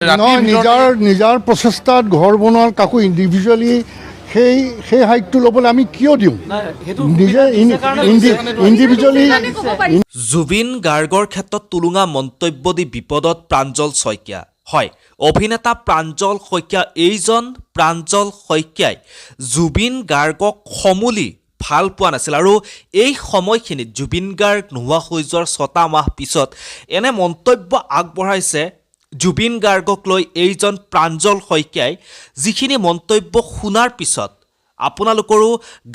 নিজৰ প্ৰচেষ্টাত ঘৰ বনোৱাৰ কাকো ইণ্ডিভিজুৱেলি সেই হাইকটো ল'বলৈ আমি কিয় দিওঁ নিজে ইণ্ডিভিজুৱেলি। জুবিন গাৰ্গৰ ক্ষেত্ৰত তুলুঙা মন্তব্য দি বিপদত প্ৰাঞ্জল শইকীয়া। হয়, অভিনেতা প্ৰাঞ্জল শইকীয়া। এইজন প্ৰাঞ্জল শইকীয়াই জুবিন গাৰ্গক সমূলি ভাল পোৱা নাছিল আৰু এই সময়খিনিত জুবিন গাৰ্গ নোহোৱা হৈ যোৱাৰ 6টা মাহ পিছত এনে মন্তব্য আগবঢ়াইছে জুবিন গাৰ্গক লৈ এইজন প্ৰাঞ্জল শইকীয়াই। যিখিনি মন্তব্য শুনাৰ পিছত আপোনালোকৰো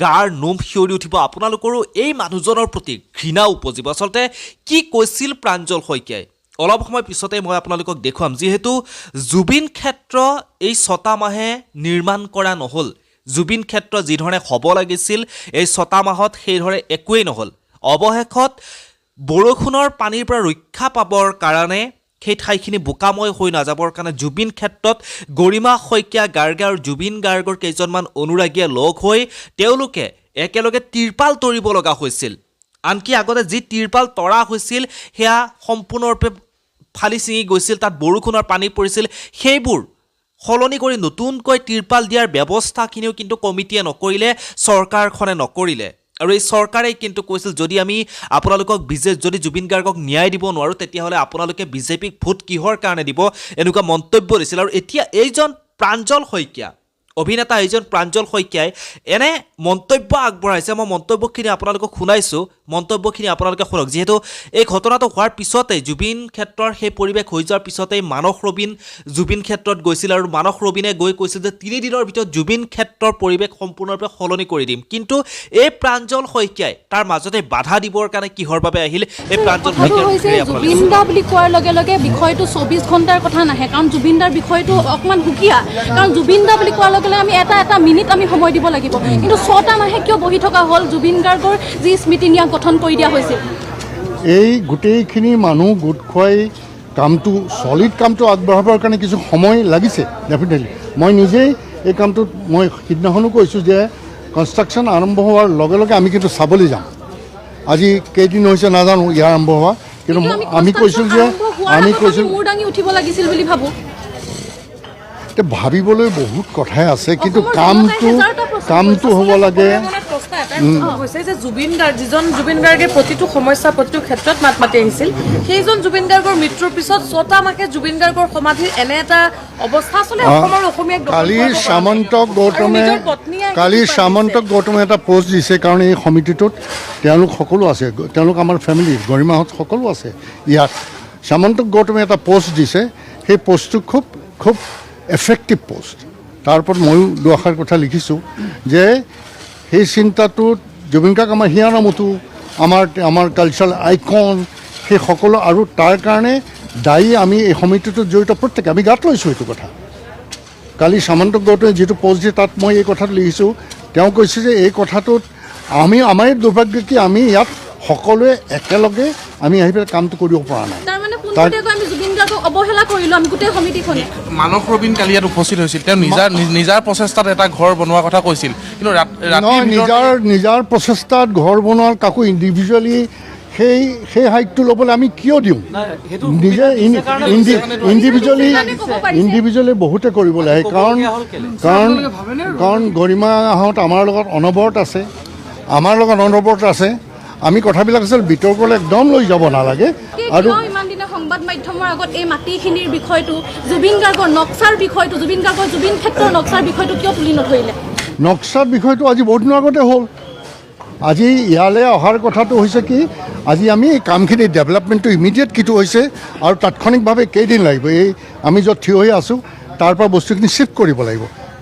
গাৰ নোম শিয়ৰি উঠিব, আপোনালোকৰো এই মানুহজনৰ প্ৰতি ঘৃণা উপজিব। আচলতে কি কৈছিল প্ৰাঞ্জল শইকীয়াই অলপ সময় পিছতে মই আপোনালোকক দেখুৱাম। যিহেতু জুবিন ক্ষেত্ৰ এই 6টা মাহে নিৰ্মাণ কৰা নহ'ল, জুবিন ক্ষেত্ৰ যিধৰণে হ'ব লাগিছিল এই 6টা মাহত সেইদৰে একোৱেই নহ'ল। অৱশেষত বৰষুণৰ পানীৰ পৰা ৰক্ষা পাবৰ কাৰণে সেই ঠাইখিনি বোকাময় হৈ নাযাবৰ কাৰণে জুবিন ক্ষেত্ৰত গৰিমা শইকীয়া গাৰ্গে আৰু জুবিন গাৰ্গৰ কেইজনমান অনুৰাগীয়ে লগ হৈ তেওঁলোকে একেলগে তিৰপাল তৰিব লগা হৈছিল। আনকি আগতে যি তিৰপাল তৰা হৈছিল সেয়া সম্পূৰ্ণৰূপে ফালি ছিঙি গৈছিল, তাত বৰষুণৰ পানী পৰিছিল। সেইবোৰ সলনি কৰি নতুনকৈ তিৰপাল দিয়াৰ ব্যৱস্থাখিনিও কিন্তু কমিটিয়ে নকৰিলে, চৰকাৰখনে নকৰিলে। আৰু এই চৰকাৰে কিন্তু কৈছিল যদি আমি আপোনালোকক যদি জুবিন গাৰ্গক ন্যায় দিব নোৱাৰোঁ তেতিয়াহ'লে আপোনালোকে বিজেপিক ভোট কিহৰ কাৰণে দিব, এনেকুৱা মন্তব্য দিছিল। আৰু এতিয়া এইজন প্ৰাঞ্জল শইকীয়া, অভিনেতা এইজন প্ৰাঞ্জল শইকীয়াই এনে মন্তব্য আগবঢ়াইছে। মই মন্তব্যখিনি আপোনালোকক শুনাইছোঁ, মন্তব্যখিনি আপোনালোকে শুনক। যিহেতু এই ঘটনাটো হোৱাৰ পিছতেই জুবিন ক্ষেত্ৰৰ সেই পৰিৱেশ হৈ যোৱাৰ পিছতেই মানস ৰবীন জুবিন ক্ষেত্ৰত গৈছিল আৰু মানস ৰবীনে গৈ কৈছিল যে 3 দিনৰ ভিতৰত জুবিন ক্ষেত্ৰৰ পৰিৱেশ সম্পূৰ্ণৰূপে সলনি কৰি দিম। কিন্তু এই প্ৰাঞ্জল শইকীয়াই তাৰ মাজতে বাধা দিবৰ কাৰণে কিহৰ বাবে আহিল এই প্ৰাঞ্জল শইকীয়া জুবিন দা বুলি কোৱাৰ লগে লগে বিষয়টো 24 ঘণ্টাৰ কথা নাহে, কাৰণ জুবিন দাৰ বিষয়টো অকণমান সুকীয়া। কাৰণ জুবিন দা বুলি কোৱাৰ লগে লগে আমি এটা মিনিট আমি সময় দিব লাগিব। কিন্তু 6টা মাহে কিয় বহি থকা হ'ল? জুবিন গাৰ্গৰ যি স্মৃতি ন্যাস গঠন কৰি দিয়া হৈছিল, এই গোটেইখিনি মানুহ গোট খুৱাই কামটো চলিড কামটো আগবঢ়াবৰ কাৰণে কিছু সময় লাগিছে ডেফিনেটলি। মই নিজেই এই কামটোত মই সিদিনাখনো কৈছোঁ যে কনষ্ট্ৰাকশ্যন আৰম্ভ হোৱাৰ লগে লগে আমি কিন্তু চাবলৈ যাম। আজি কেইদিন হৈছে নাজানো ইয়াৰ আৰম্ভ হোৱা, কিন্তু আমি কৈছোঁ যে মূৰ দাঙি উঠিব লাগিছিল বুলি ভাবোঁ। ভাবিবলৈ বহুত কথাই আছে, কিন্তু কামটো হ'ব লাগে। জুবিন গাৰ্গে প্ৰতিটো সমস্যা প্ৰতিটো ক্ষেত্ৰত মাত মাতি আহিছিল। সেইজন জুবিন গাৰ্গৰ মৃত্যুৰ পিছত 6টা মাহে জুবিন গাৰ্গৰ সমাধিৰ এনে এটা অৱস্থা আচলতে অসমৰ অসমীয়াক কালি সামন্ত গৌতমে এটা পোষ্ট দিছে, কাৰণ এই সমিতিটোত তেওঁলোক সকলো আছে, তেওঁলোক আমাৰ ফেমিলি গৰিমাহঁত সকলো আছে ইয়াত। সামন্ত গৌতমে এটা পোষ্ট দিছে, সেই পোষ্টটো খুব এফেক্টিভ পোষ্ট। তাৰ ওপৰত ময়ো দুআষাৰ কথা লিখিছোঁ যে সেই চিন্তাটোত জুবিন গাৰ্গ আমাৰ হিয়ানামতো আমাৰ কালচাৰেল আইকন সেই সকলো, আৰু তাৰ কাৰণে দায়ী আমি এই সমিতিটোত জড়িত প্ৰত্যেকে আমি গাত লৈছোঁ এইটো কথা। কালি সামন্ত গৌতমে যিটো পোষ্ট দিয়ে তাত মই এই কথাটো লিখিছোঁ। তেওঁ কৈছে যে এই কথাটোত আমাৰ দুৰ্ভাগ্য কি আমি ইয়াত সকলোৱে একেলগে আমি আহি পেলাই কামটো কৰিব পৰা নাই। মানস ৰবীন কালি ইয়াত উপস্থিত হৈছিল, তেওঁ নিজৰ প্ৰচেষ্টাত এটা ঘৰ বনোৱাৰ কথা কৈছিল, কিন্তু নিজৰ প্ৰচেষ্টাত ঘৰ বনোৱাৰ কাকো ইণ্ডিভিজুৱেলি সেই হাইকটো ল'বলৈ আমি কিয় দিওঁ নিজে ইণ্ডিভিজুৱেলি বহুতে কৰিবলৈ আহে। কাৰণ গৰিমাহঁত আমাৰ লগত অনবৰত আছে। আমি কথাবিলাক আছিল বিতৰ্কলৈ একদম লৈ যাব নালাগে। আৰু ইমান দিনে সংবাদ মাধ্যমৰ আগত এই মাটিখিনিৰ বিষয়টো, জুবিন গাৰ্গৰ নক্সাৰ বিষয়টো, জুবিন ক্ষেত্ৰৰ নক্সাৰ বিষয়টো কিয় তুলি নধৰিলে? নক্সাৰ বিষয়টো আজি বহুত দিনৰ আগতে হ'ল। আজি ইয়ালৈ অহাৰ কথাটো হৈছে কি, আজি আমি এই কামখিনি ডেভেলপমেণ্টটো ইমিডিয়েট কিটো হৈছে আৰু তাৎক্ষণিকভাৱে কেইদিন লাগিব, এই আমি য'ত থিয় হৈ আছোঁ তাৰ পৰা বস্তুখিনি শ্বিফ্ট কৰিব লাগিব।